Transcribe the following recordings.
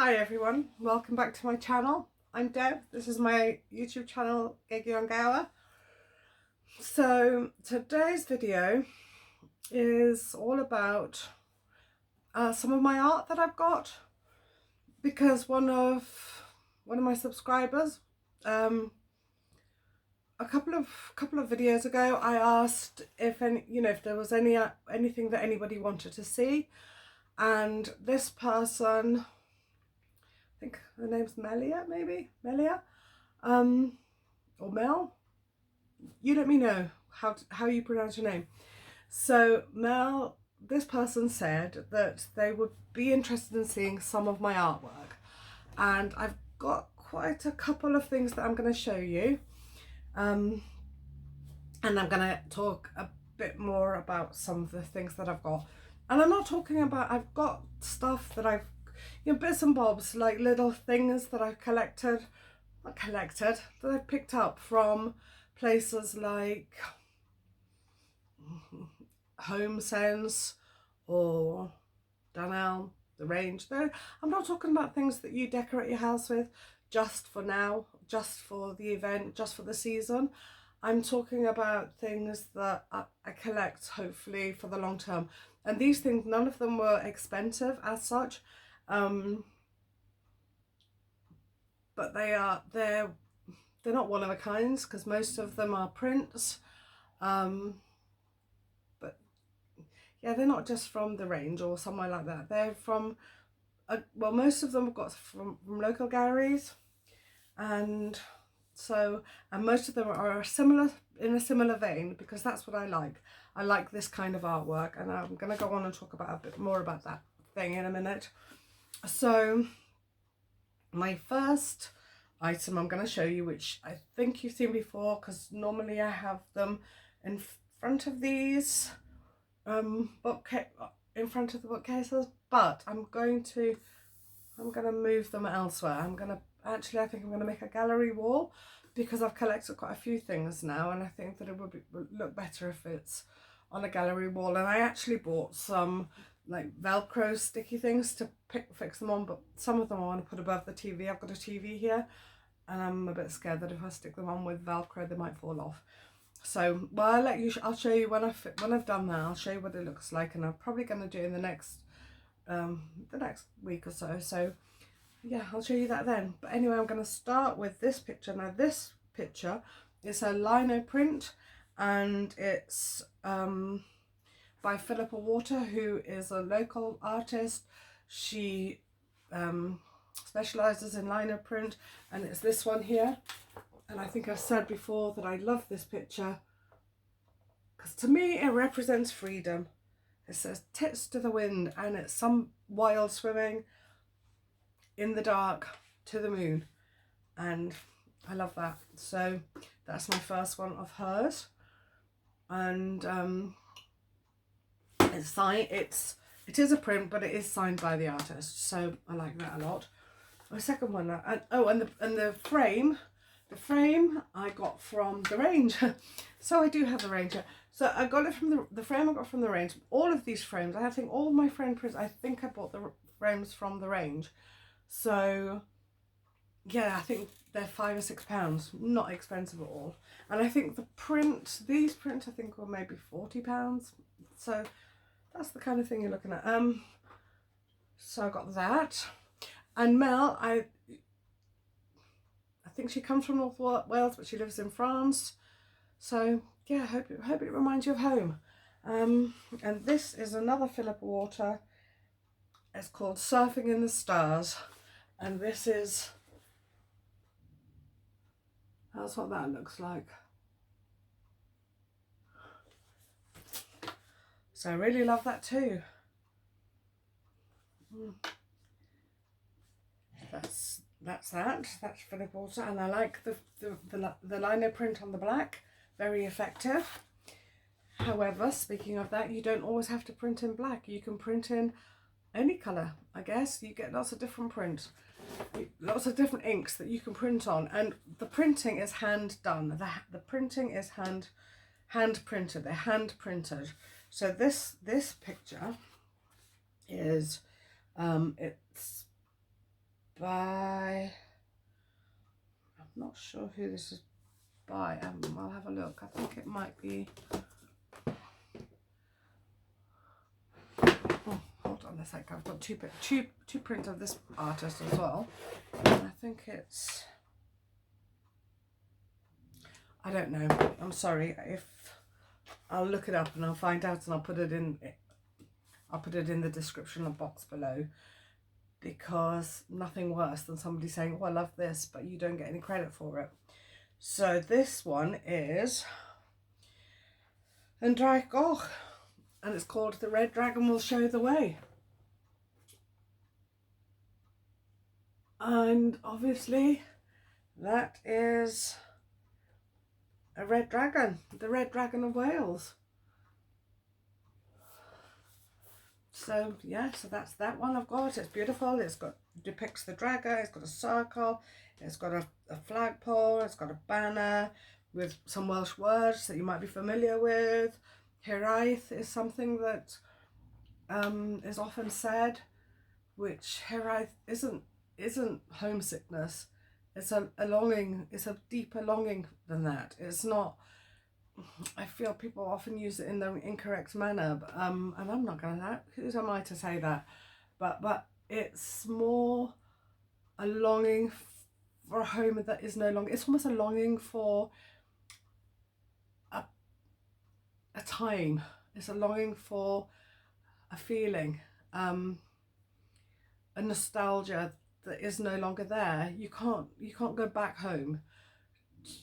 Hi everyone, welcome back to my channel. I'm Deb. This is my YouTube channel, Gigi on Gower. So today's video is all about some of my art that I've got, because one of my subscribers, a couple of videos ago, I asked if if there was anything that anybody wanted to see, and this person, I think her name's Melia, maybe Melia, or Mel. You let me know how you pronounce your name. So Mel, this person said that they would be interested in seeing some of my artwork, and I've got quite a couple of things that I'm going to show you, and I'm going to talk a bit more about some of the things that I've got. And I'm not talking about, I've got stuff that I've, bits and bobs, like little things that I've that I've picked up from places like Home Sense or Dunelm, the range. Though I'm not talking about things that you decorate your house with just for now, just for the event, just for the season. I'm talking about things that I collect, hopefully for the long term. And these things, none of them were expensive as such, but they're not one of a kinds, because most of them are prints. But yeah, they're not just from the range or somewhere like that. They're from well, most of them I've got from local galleries, and most of them are in a similar vein, because that's what I like. I like this kind of artwork, and I'm going to go on and talk about a bit more about that thing in a minute. So my first item I'm going to show you, which I think you've seen before, because normally I have them in front of these in front of the bookcases, but I'm going to move them elsewhere. I think I'm going to make a gallery wall, because I've collected quite a few things now, and I think that it would look better if it's on a gallery wall. And I actually bought some like Velcro sticky things to fix them on, but some of them I want to put above the TV. I've got a TV here, and I'm a bit scared that if I stick them on with Velcro they might fall off. So, well, I'll show you when I've done that. I'll show you what it looks like, and I'm probably going to do it in the next week or so. So yeah, I'll show you that then. But anyway, I'm going to start with this picture. Now this picture is a lino print, and it's by Phillipa Walter, who is a local artist. She specializes in lino print, and it's this one here. And I think I've said before that I love this picture, because to me it represents freedom. It says tits to the wind, and it's some wild swimming in the dark to the moon, and I love that. So that's my first one of hers, and it's signed. It is a print, but it is signed by the artist, so I like that a lot. My second one, and the frame. The frame I got from the range. So I do have the range. So I got it from the frame I got from the range. All of these frames, I think all my friend prints, I think I bought the frames from the range. So yeah, I think they're £5 or £6, not expensive at all. And I think these prints I think were maybe £40. So that's the kind of thing you're looking at. So I got that. And Mel, I think she comes from North Wales, but she lives in France. So yeah, hope it reminds you of home. And this is another Phillipa Walter. It's called Surfing in the Stars, and that's what that looks like. So I really love that too. That's Phillipa Walter, and I like the lino print on the black, very effective. However, speaking of that, you don't always have to print in black. You can print in any colour, I guess. You get lots of different prints, lots of different inks that you can print on, and the printing is hand done. The printing is hand printed. They're hand printed. So this picture is it's by, I'm not sure who this is by. I'll have a look. I think it might be, oh, hold on a sec. I've got two prints of this artist as well. And I think it's, I don't know. I'm sorry. If I'll look it up and I'll find out and I'll put it in the description box below, because nothing worse than somebody saying, oh, I love this, but you don't get any credit for it. So this one is Andrei Goch, and it's called The Red Dragon Will Show the Way. And obviously that is a red dragon, the Red Dragon of Wales. So yeah, so that's that one I've got. It's beautiful. It's got, depicts the dragon. It's got a circle. It's got a flagpole. It's got a banner with some Welsh words that you might be familiar with. Hiraeth is something that is often said, which Hiraeth isn't homesickness. It's a longing. It's a deeper longing than that. It's not. I feel people often use it in the incorrect manner, but, and I'm not going to, who am I to say that? But it's more a longing for a home that is no longer, it's almost a longing for a time. It's a longing for a feeling, a nostalgia that is no longer there. You can't go back home.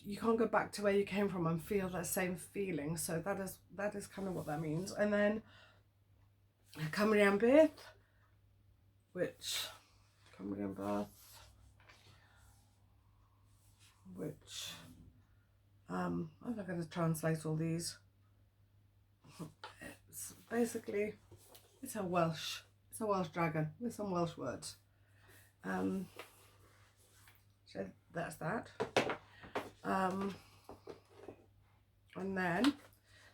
You can't go back to where you came from and feel that same feeling. So that is kind of what that means. And then Cymru am Byth, which I'm not going to translate all these. It's basically, it's a Welsh dragon with some Welsh words. So that's that. And then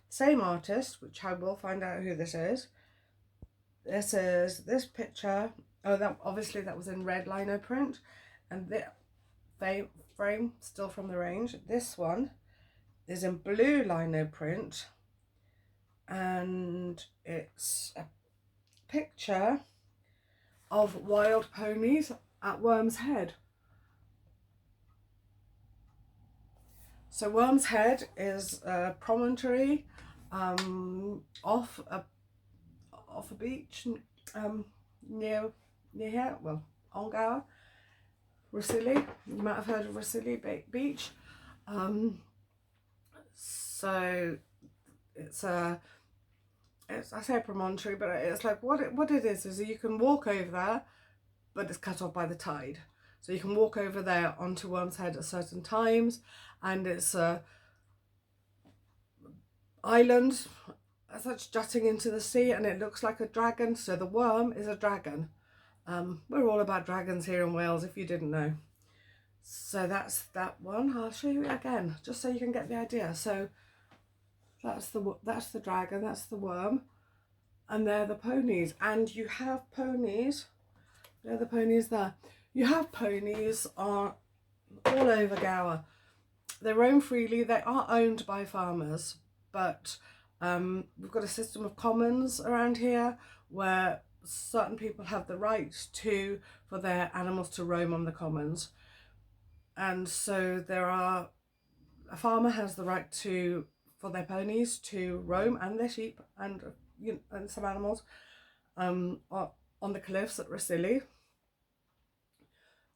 same artist, which I will find out who this is. This is this picture. Oh, that obviously that was in red lino print, and the frame still from the range. This one is in blue lino print, and it's a picture of wild ponies at Worm's Head. So Worm's Head is a promontory off a beach near here, well, Ongour, Rhossili. You might have heard of Rhossili Beach. So it's I say a promontory, but it's like what it is you can walk over there, but it's cut off by the tide. So you can walk over there onto Worm's Head at certain times, and it's a island as such jutting into the sea, and it looks like a dragon. So the worm is a dragon. We're all about dragons here in Wales, if you didn't know. So that's that one. I'll show you again, just so you can get the idea. So that's the dragon, that's the worm, and they're the ponies. And you have ponies. They're the ponies there. You have ponies all over Gower. They roam freely. They are owned by farmers, but we've got a system of commons around here where certain people have the right for their animals to roam on the commons. And so a farmer has the right for their ponies to roam, and their sheep and some animals on the cliffs at Rhossili.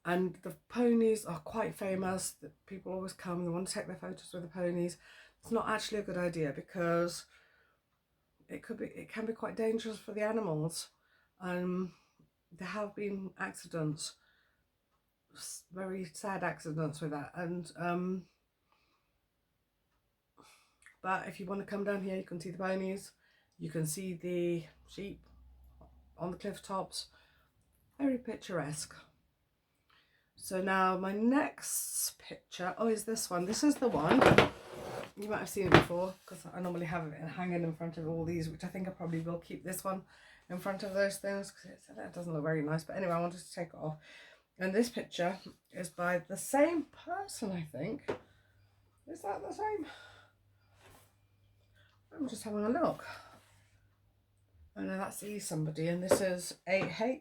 And the ponies are quite famous. People always come, they want to take their photos with the ponies. It's not actually a good idea because it can be quite dangerous for the animals. There have been accidents, very sad accidents with that. And but if you want to come down here, you can see the ponies, you can see the sheep on the cliff tops. Very picturesque. So now my next picture, is this one. This is the one. You might have seen it before because I normally have it hanging in front of all these, which I think I probably will keep this one in front of those things because that doesn't look very nice. But anyway, I wanted to take it off. And this picture is by the same person, I think. Is that the same? I'm just having a look. Oh no, that's E somebody, and this is A-H.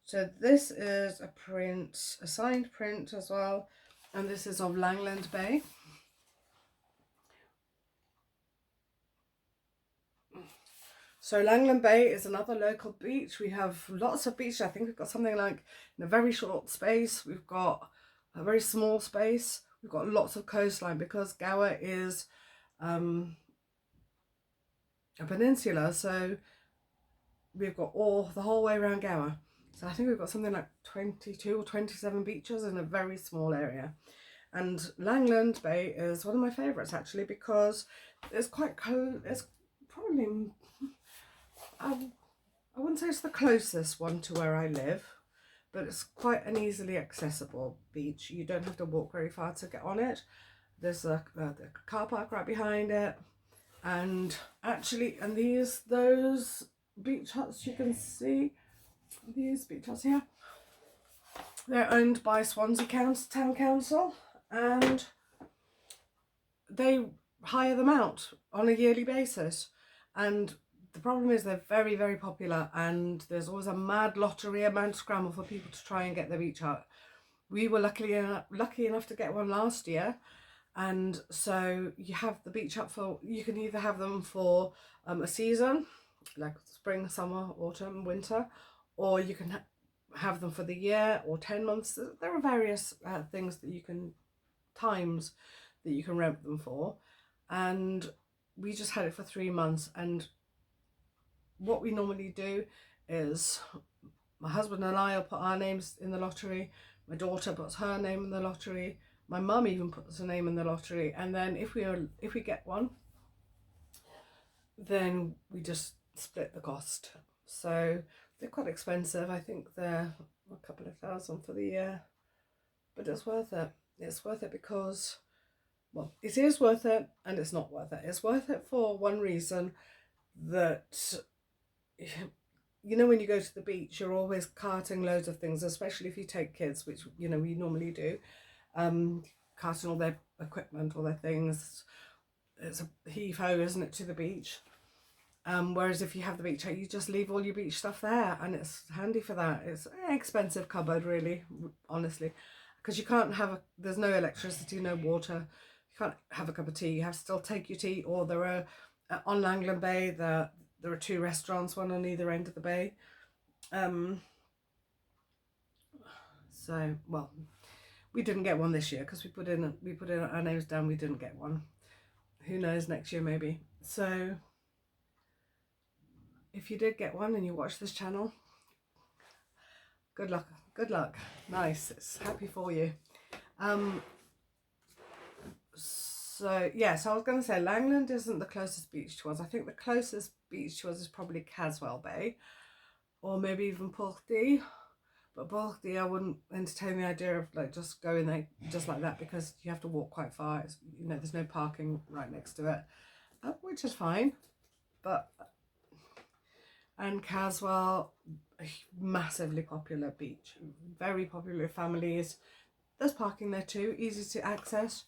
So this is a print, a signed print as well, and this is of Langland Bay. So Langland Bay is another local beach. We have lots of beaches. I think we've got something like, in a very short space, we've got a very small space. We've got lots of coastline because Gower is a peninsula. So we've got the whole way around Gower. So I think we've got something like 22 or 27 beaches in a very small area. And Langland Bay is one of my favourites actually because it's quite it's probably, I wouldn't say it's the closest one to where I live, but it's quite an easily accessible beach. You don't have to walk very far to get on it. There's a car park right behind it, and actually, and those beach huts you can see, these beach huts here, they're owned by Swansea Town Council, and they hire them out on a yearly basis. And the problem is they're very, very popular, and there's always a mad lottery, a mad scramble for people to try and get their beach hut. We were lucky enough to get one last year, and so you have the beach hut you can either have them for a season, like spring, summer, autumn, winter, or you can have them for the year or 10 months. There are various times that you can rent them for, and we just had it for 3 months. And what we normally do is my husband and I will put our names in the lottery, my daughter puts her name in the lottery, my mum even puts her name in the lottery, and then if we get one, then we just split the cost. So they're quite expensive. I think they're a couple of thousand for the year, but it's worth it. It's worth it because, well, it is worth it and it's not worth it. It's worth it for one reason, that you know, when you go to the beach, you're always carting loads of things, especially if you take kids, which, you know, we normally do, carting all their equipment, all their things. It's a heave-ho, isn't it, to the beach? Whereas if you have the beach, you just leave all your beach stuff there, and it's handy for that. It's an expensive cupboard, really, honestly, because you can't there's no electricity, no water. You can't have a cup of tea. You have to still take your tea, or there are, on Langland Bay, there are 2 restaurants, one on either end of the bay. So, well, we didn't get one this year because we put in our names down. We didn't get one. Who knows, next year maybe. So if you did get one and you watch this channel, good luck. Good luck. Nice. It's happy for you. So yeah, so I was going to say Langland isn't the closest beach to us. I think the closest beach to us is probably Caswell Bay, or maybe even Porthy. But Porthy, I wouldn't entertain the idea of like just going there just like that, because you have to walk quite far. It's, you know, there's no parking right next to it, which is fine. But and Caswell, a massively popular beach, very popular with families. There's parking there too, easy to access.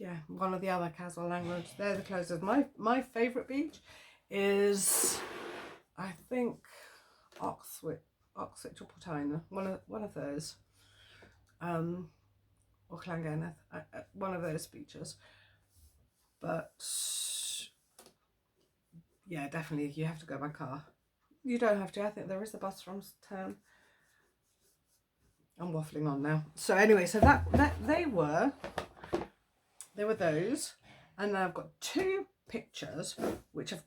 Yeah, one of the other Caswell Langland, they're the closest. My favourite beach is, I think, Oxwich or Portina, one of those, or Llangennith, one of those beaches. But yeah, definitely you have to go by car. You don't have to. I think there is a bus from town. I'm waffling on now. So anyway, so that they were those, and then I've got 2 pictures which I've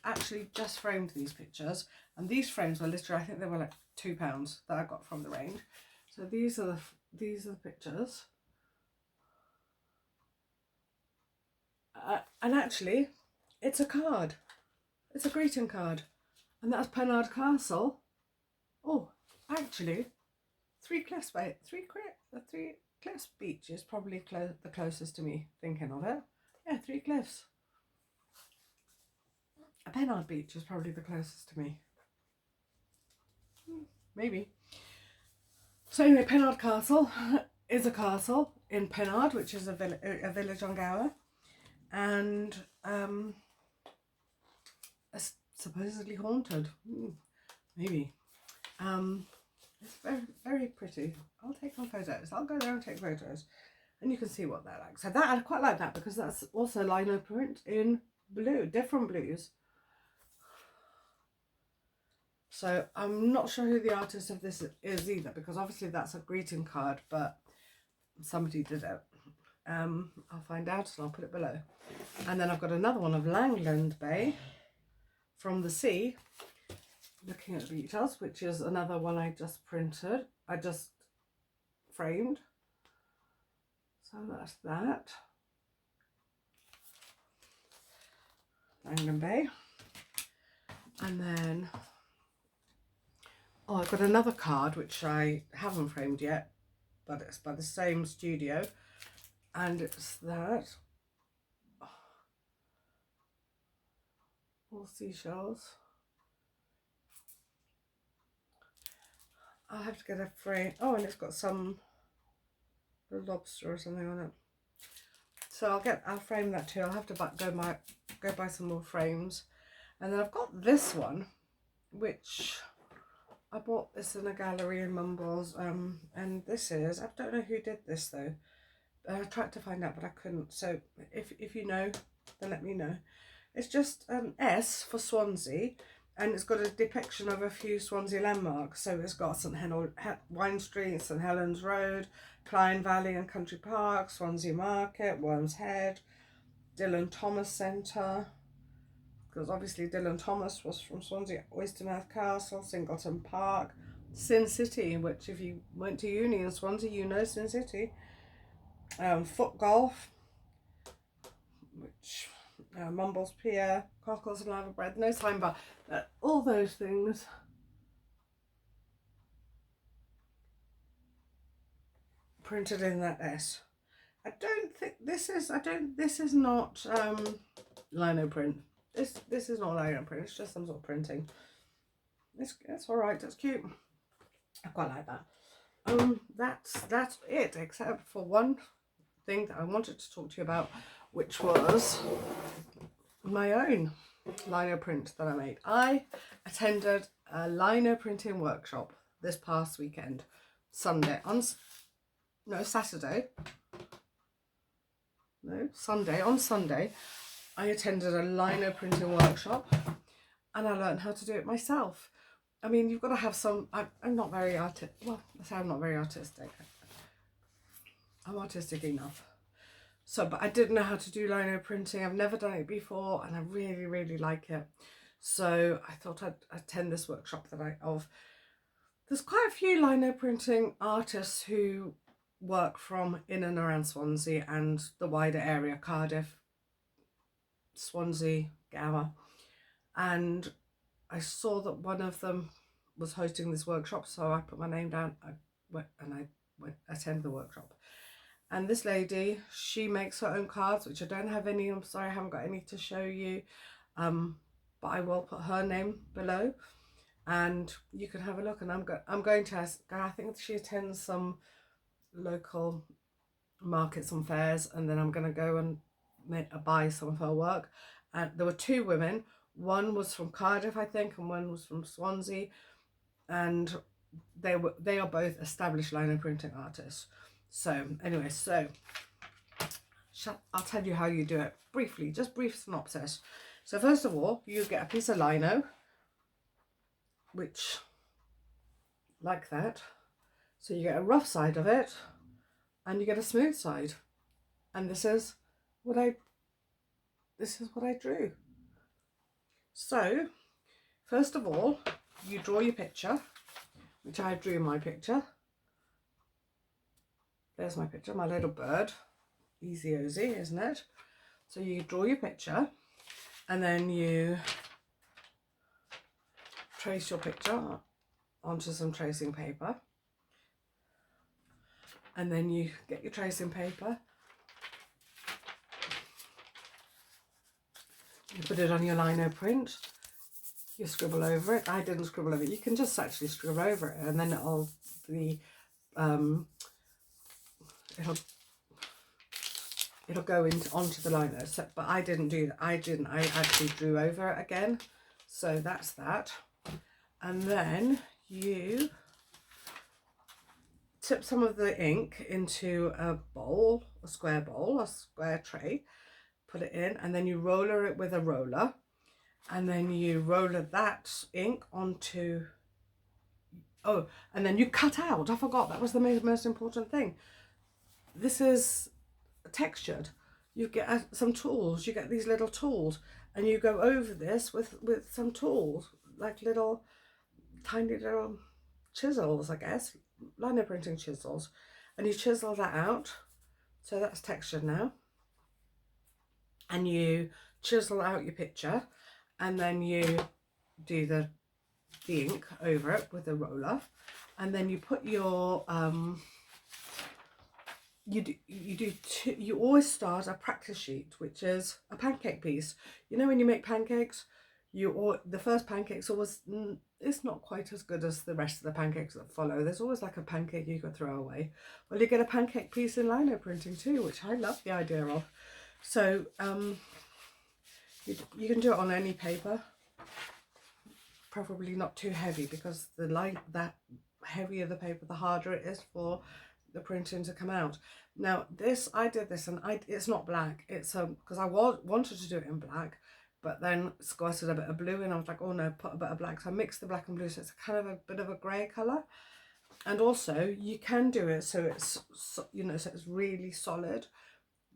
actually just framed these pictures, and these frames were literally, I think they were like £2 that I got from the range. So these are the pictures, and actually it's a card, it's a greeting card, and that's Pennard Castle. Oh, actually, Three Cliffs Beach is probably the closest to me thinking of it. Yeah, 3 Cliffs. Pennard Beach is probably the closest to me. Maybe. So anyway, Pennard Castle is a castle in Pennard, which is a village on Gower, and it's supposedly haunted. Maybe. It's very, very pretty. I'll take some photos. I'll go there and take photos, and you can see what they're like. So that, I quite like that, because that's also lino print in blue, different blues. So I'm not sure who the artist of this is either, because obviously that's a greeting card, but somebody did it. I'll find out and I'll put it below. And then I've got another one of Langland Bay, From the Sea, Looking at the Beach, which is another one I just printed. I just framed. So that's that. Langland Bay. And then, oh, I've got another card which I haven't framed yet, but it's by the same studio, and it's that. All seashells. I'll have to get a frame. Oh, and it's got some lobster or something on it. So I'll frame that too. I'll have to go buy some more frames. And then I've got this one, which I bought this in a gallery in Mumbles, and this is, I don't know who did this though. I tried to find out, but I couldn't. So if you know, then let me know. It's just S for Swansea, and it's got a depiction of a few Swansea landmarks. So it's got St Wine Street, St Helens Road, Clyne Valley and Country Park, Swansea Market, Worm's Head, Dylan Thomas Centre, because obviously Dylan Thomas was from Swansea, Oystermouth Castle, Singleton Park, Sin City, which if you went to uni in Swansea, you know Sin City. Foot Golf, which Mumbles Pier, Cockles and Lava Bread, no time bar, all those things. Printed in that S. I don't think this is, this is not lino print. This is not lino print, it's just some sort of printing. It's alright, that's cute. I quite like that. That's it, except for one thing that I wanted to talk to you about, which was my own lino print that I made. I attended a lino printing workshop this past weekend, Sunday, on Sunday, I attended a lino printing workshop, and I learned how to do it myself. I mean, you've got to have some, I'm not very artistic, well, let's say I'm not very artistic. I'm artistic enough. So, but I didn't know how to do lino printing. I've never done it before, and I really, really like it. So I thought I'd attend this workshop there's quite a few lino printing artists who work from in and around Swansea and the wider area, Cardiff, Swansea, Gower, and I saw that one of them was hosting this workshop, so I put my name down. I went attend the workshop. And this lady, she makes her own cards, which I don't have any. I'm sorry, I haven't got any to show you. But I will put her name below, and you can have a look. And I'm going to ask. I think she attends some local markets and fairs, and then I'm going to go and buy some of her work. And there were two women. One was from Cardiff, I think, and one was from Swansea, and they are both established lino printing artists. So anyway, I'll tell you how you do it briefly, just brief synopsis. So first of all, you get a piece of lino, which, like that. So you get a rough side of it, and you get a smooth side. And this is what I drew. So first of all, you draw your picture, which I drew my picture. There's my picture, my little bird. Easy ozy, isn't it? So you draw your picture, and then you trace your picture onto some tracing paper. And then you get your tracing paper, You put it on your lino print, you scribble over it. I didn't scribble over it. You can just actually scribble over it, and then it'll be it'll go onto the lino. So, but I didn't do that. I actually drew over it again. So that's that. And then you tip some of the ink into a bowl, a square tray, put it in, and then you roller it with a roller, and then you roller that ink onto, oh, and then you cut out, I forgot, that was the most important thing. This is textured. You get some tools, you get these little tools, and you go over this with some tools, like little, tiny little chisels, I guess, lino printing chisels, and you chisel that out. So that's textured now. And you chisel out your picture, and then you do the ink over it with a roller, and then you put your you always start a practice sheet, which is a pancake piece. You know, when you make pancakes, the first pancakes always, it's not quite as good as the rest of the pancakes that follow. There's always like a pancake you could throw away. Well, you get a pancake piece in lino printing too, which I love the idea of. So you can do it on any paper, preferably not too heavy, because that heavier the paper, the harder it is for the printing to come out. Now I did this, and it's not black. It's because I wanted to do it in black, but then squirted a bit of blue, and I was like, oh no, put a bit of black. So I mixed the black and blue, so it's kind of a bit of a grey colour. And also you can do it so it's, you know, so it's really solid.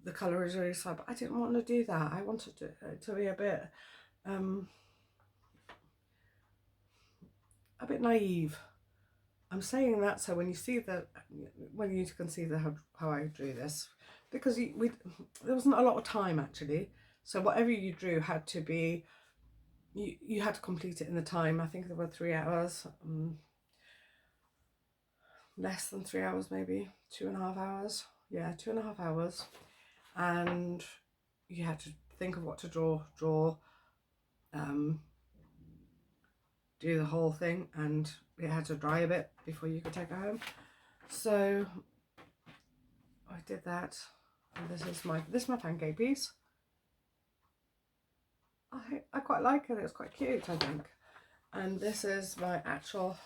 The colour is really solid, but I didn't want to do that. I wanted it to be a bit naive. I'm saying that so when you can see how I drew this, because there wasn't a lot of time actually. So whatever you drew had to be, you had to complete it in the time. I think there were 3 hours, less than 3 hours, maybe 2.5 hours. Yeah, 2.5 hours, and you had to think of what to draw, do the whole thing, and it had to dry a bit before you could take it home. So I did that, and this is my pancake piece. I quite like it. It's quite cute, I think. And this is my actual,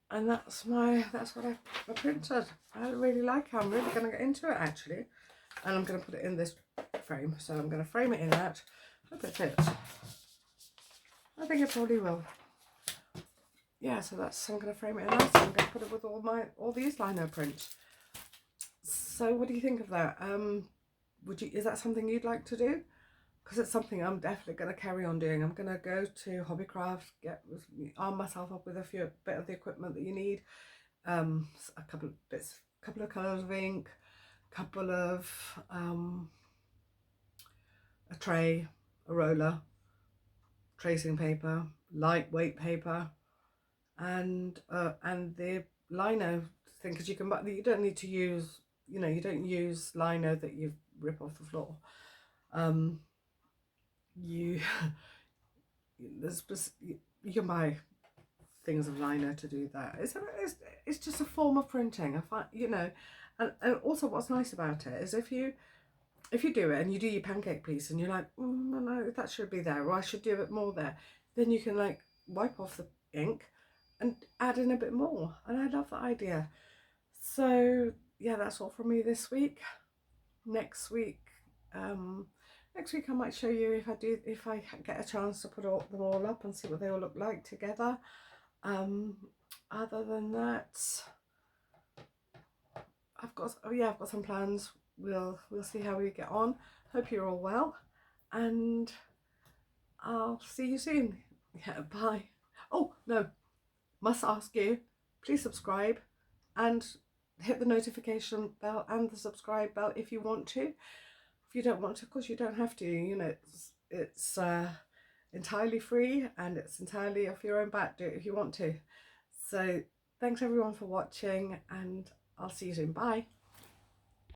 and that's what I printed. I really like it. I'm really going to get into it actually, and I'm going to put it in this frame. So I'm going to frame it in that. Hope it fits. I think it probably will. Yeah, so I'm going to frame it in that. So I'm going to put it with all these lino prints. So what do you think of that? Is that something you'd like to do? Because it's something I'm definitely going to carry on doing. I'm going to go to Hobbycraft, arm myself up with a bit of the equipment that you need, a couple of colours of ink, couple of a tray, a roller, tracing paper, lightweight paper, and the lino thing, because you don't need to use, you know, you don't use lino that you rip off the floor. You can buy things of lino to do that. It's just a form of printing. I find, you know, and also what's nice about it is if you do it and you do your pancake piece and you're like, no, that should be there, or I should do a bit more there, then you can like wipe off the ink and add in a bit more, and I love that idea. So yeah, that's all from me this week. Next week I might show you if I get a chance to put them all up and see what they all look like together. Other than that, I've got some plans. We'll see how we get on. Hope you're all well, and I'll see you soon. Yeah, bye. Oh no, must ask you, please subscribe and hit the notification bell and the subscribe bell if you want to. If you don't want to, of course you don't have to. You know, it's entirely free, and it's entirely off your own bat. Do it if you want to. So thanks everyone for watching, and I'll see you soon. Bye.